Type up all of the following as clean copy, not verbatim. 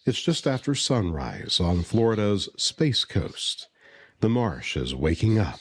It's just after sunrise on Florida's Space Coast. The marsh is waking up.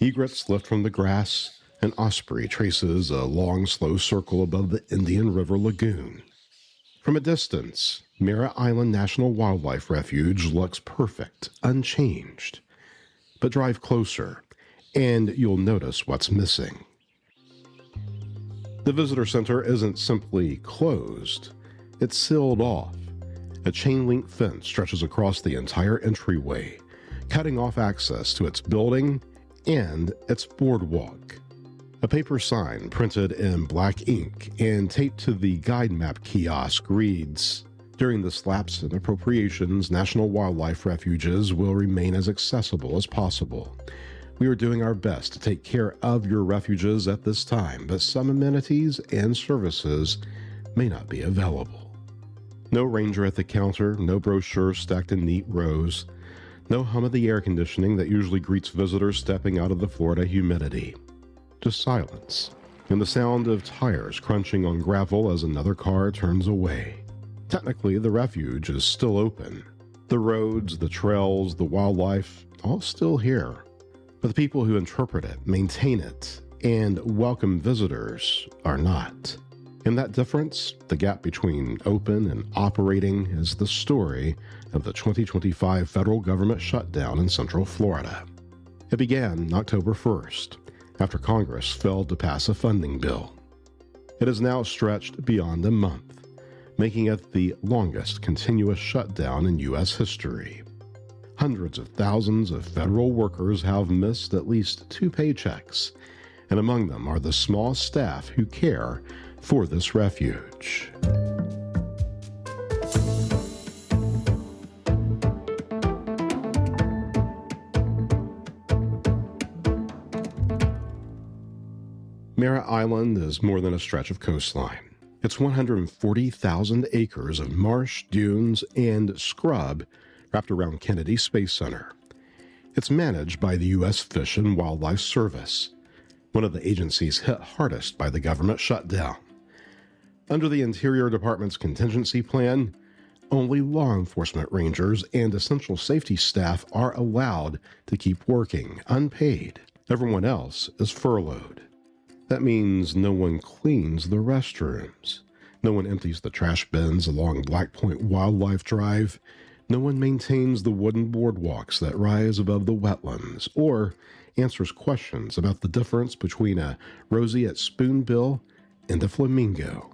Egrets lift from the grass. An osprey traces a long, slow circle above the Indian River Lagoon. From a distance, Merritt Island National Wildlife Refuge looks perfect, unchanged. But drive closer, and you'll notice what's missing. The visitor center isn't simply closed. It's sealed off. A chain-link fence stretches across the entire entryway, cutting off access to its building and its boardwalk. A paper sign printed in black ink and taped to the guide map kiosk reads, "During this lapse in appropriations, National Wildlife Refuges will remain as accessible as possible. We are doing our best to take care of your refuges at this time, but some amenities and services may not be available." No ranger at the counter, no brochures stacked in neat rows, no hum of the air conditioning that usually greets visitors stepping out of the Florida humidity. Just silence, and the sound of tires crunching on gravel as another car turns away. Technically, the refuge is still open. The roads, the trails, the wildlife, all still here. But the people who interpret it, maintain it, and welcome visitors are not. And that difference, the gap between open and operating, is the story of the 2025 federal government shutdown in Central Florida. It began October 1st, after Congress failed to pass a funding bill. It has now stretched beyond a month, making it the longest continuous shutdown in U.S. history. Hundreds of thousands of federal workers have missed at least 2 paychecks, and among them are the small staff who care for this refuge. Merritt Island is more than a stretch of coastline. It's 140,000 acres of marsh, dunes, and scrub wrapped around Kennedy Space Center. It's managed by the U.S. Fish and Wildlife Service, one of the agencies hit hardest by the government shutdown. Under the Interior Department's contingency plan, only law enforcement rangers and essential safety staff are allowed to keep working, unpaid. Everyone else is furloughed. That means no one cleans the restrooms. No one empties the trash bins along Black Point Wildlife Drive. No one maintains the wooden boardwalks that rise above the wetlands or answers questions about the difference between a roseate spoonbill and a flamingo.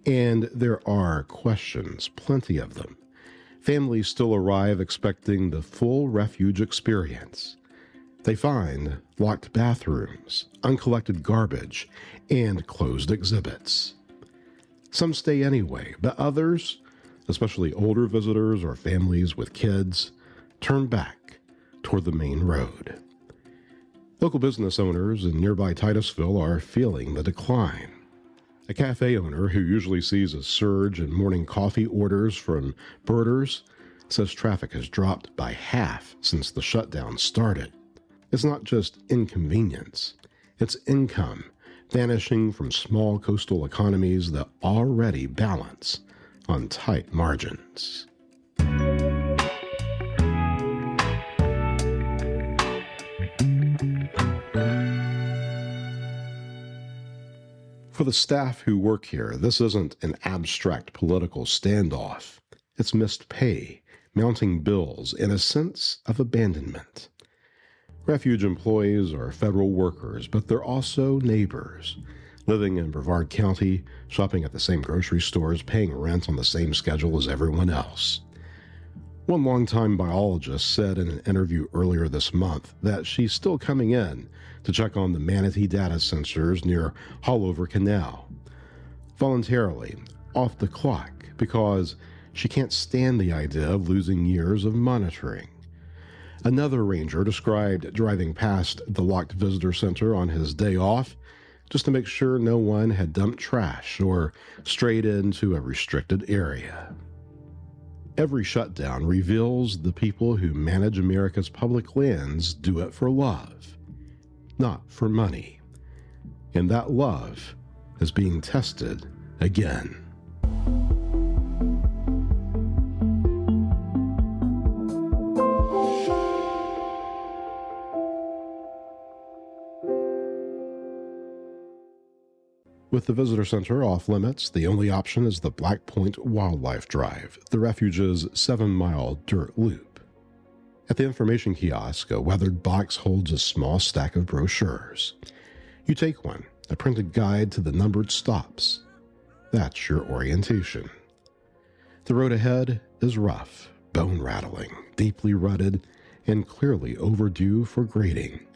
And there are questions, plenty of them. Families still arrive expecting the full refuge experience. They find locked bathrooms, uncollected garbage, and closed exhibits. Some stay anyway, but others, especially older visitors or families with kids, turn back toward the main road. Local business owners in nearby Titusville are feeling the decline. A cafe owner who usually sees a surge in morning coffee orders from birders says traffic has dropped by half since the shutdown started. It's not just inconvenience, it's income vanishing from small coastal economies that already balance on tight margins. For the staff who work here, this isn't an abstract political standoff. It's missed pay, mounting bills, and a sense of abandonment. Refuge employees are federal workers, but they're also neighbors, living in Brevard County, shopping at the same grocery stores, paying rent on the same schedule as everyone else. One longtime biologist said in an interview earlier this month that she's still coming in to check on the manatee data sensors near Haulover Canal, voluntarily, off the clock, because she can't stand the idea of losing years of monitoring. Another ranger described driving past the locked visitor center on his day off just to make sure no one had dumped trash or strayed into a restricted area. Every shutdown reveals the people who manage America's public lands do it for love, not for money. And that love is being tested again. With the visitor center off limits, the only option is the Black Point Wildlife Drive, the Refuge's 7-mile dirt loop. At the information kiosk, a weathered box holds a small stack of brochures. You take one, a printed guide to the numbered stops. That's your orientation. The road ahead is rough, bone-rattling, deeply rutted, and clearly overdue for grading.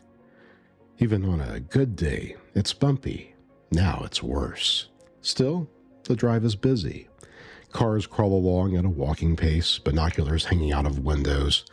Even on a good day, it's bumpy. Now it's worse. Still, the drive is busy. Cars crawl along at a walking pace, binoculars hanging out of windows.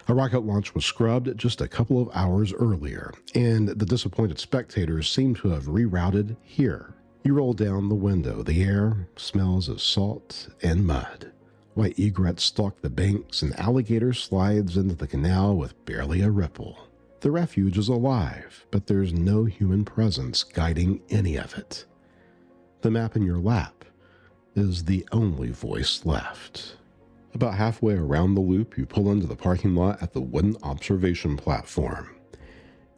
A rocket launch was scrubbed just a couple of hours earlier, and the disappointed spectators seem to have rerouted here. You roll down the window. The air smells of salt and mud. White egrets stalk the banks, and alligator slides into the canal with barely a ripple. The refuge is alive, but there's no human presence guiding any of it. The map in your lap is the only voice left. About halfway around the loop, you pull into the parking lot at the wooden observation platform.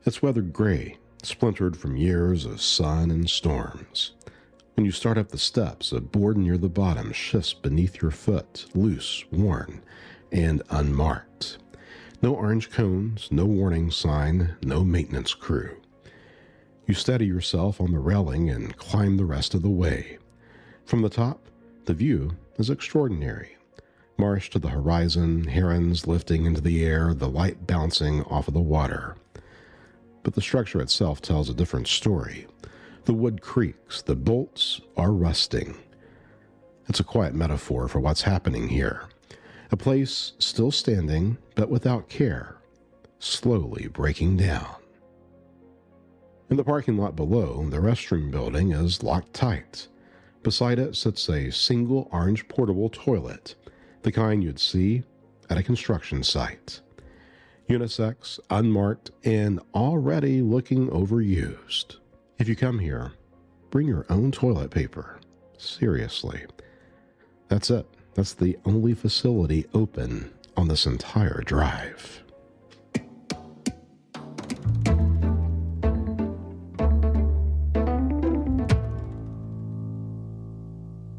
It's weathered gray, splintered from years of sun and storms. When you start up the steps, a board near the bottom shifts beneath your foot, loose, worn, and unmarked. No orange cones, no warning sign, no maintenance crew. You steady yourself on the railing and climb the rest of the way. From the top, the view is extraordinary. Marsh to the horizon, herons lifting into the air, the light bouncing off of the water. But the structure itself tells a different story. The wood creaks, the bolts are rusting. It's a quiet metaphor for what's happening here. A place still standing, but without care, slowly breaking down. In the parking lot below, the restroom building is locked tight. Beside it sits a single orange portable toilet, the kind you'd see at a construction site. Unisex, unmarked, and already looking overused. If you come here, bring your own toilet paper. Seriously. That's it. That's the only facility open on this entire drive.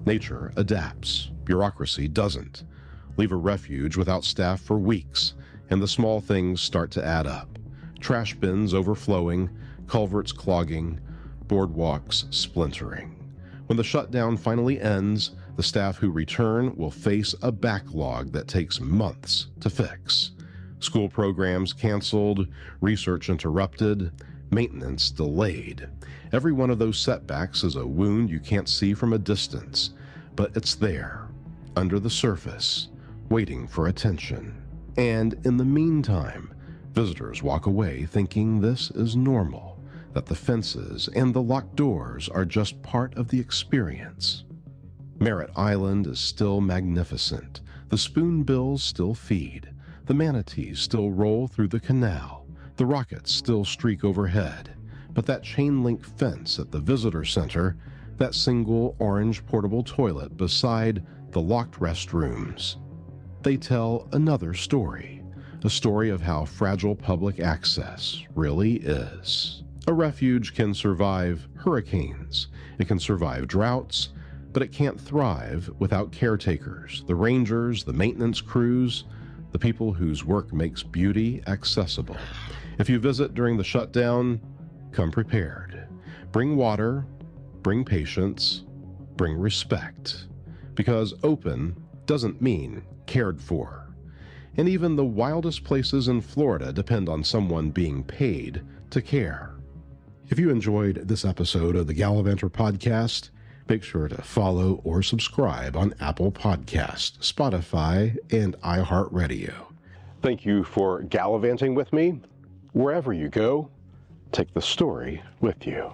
Nature adapts. Bureaucracy doesn't. Leave a refuge without staff for weeks, and the small things start to add up. Trash bins overflowing, culverts clogging, boardwalks splintering. When the shutdown finally ends, the staff who return will face a backlog that takes months to fix. School programs canceled, research interrupted, maintenance delayed. Every one of those setbacks is a wound you can't see from a distance, but it's there, under the surface, waiting for attention. And in the meantime, visitors walk away thinking this is normal, that the fences and the locked doors are just part of the experience. Merritt Island is still magnificent. The spoonbills still feed. The manatees still roll through the canal. The rockets still streak overhead. But that chain-link fence at the visitor center, that single orange portable toilet beside the locked restrooms, they tell another story. A story of how fragile public access really is. A refuge can survive hurricanes. It can survive droughts, but it can't thrive without caretakers, the rangers, the maintenance crews, the people whose work makes beauty accessible. If you visit during the shutdown, come prepared. Bring water, bring patience, bring respect. Because open doesn't mean cared for. And even the wildest places in Florida depend on someone being paid to care. If you enjoyed this episode of the Gallivanter Podcast, make sure to follow or subscribe on Apple Podcasts, Spotify, and iHeartRadio. Thank you for gallivanting with me. Wherever you go, take the story with you.